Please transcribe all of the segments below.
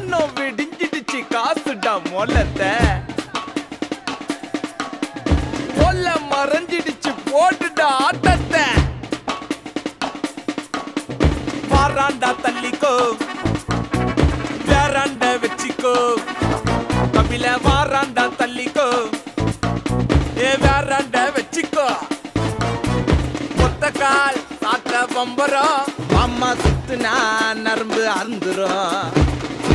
வானம் விடிஞ்சிடுச்சு காசுடா மொல்லத்த கொல்ல மறைஞ்சிடுச்சு போட்டுடா ஆட்டத்தை வாராண்டா தள்ளிக்கோ வேறாண்ட வச்சிக்கோ கபில வாராண்டா தள்ளிக்கோ வேறாண்ட வச்சிக்கோ ஒத்த கால் சாட்ட பம்பரம் அம்மா சுத்துனா நரம்பு அறுந்துரும்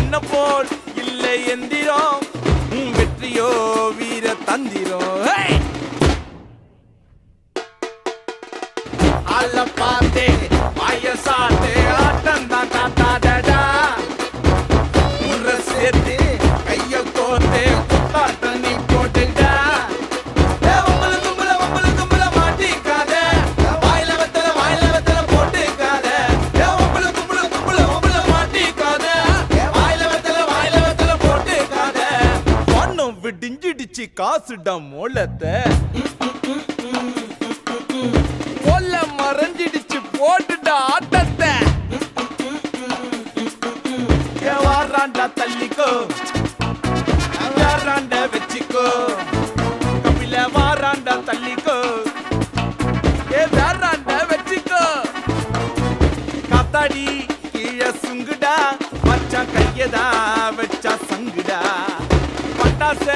சின்ன போல் இல்லை எந்திரம் வெற்றியோ வீர தந்திரம் அல்ல பார்த்தே வயசாட்டே ஆட்டம் தான் தாத்தாடா உர சேர்த்து கைய கோத்தே குத்தாட்ட நீ போட்டுடா விடிஞ்சிடுச்சு காசுடா மோளத்தை கொல்ல மறைஞ்சிடுச்சு போட்டுடா ஆட்டத்தை வாராண்டா தள்ளிக்கோ வேறாண்ட வச்சிக்கோ கபில வாராண்டா தள்ளிக்கோ வேறாண்ட வச்சிக்கோ காத்தாடி கீழே சுங்குடா வச்சா கையதா வச்சா சங்குடா பட்டாச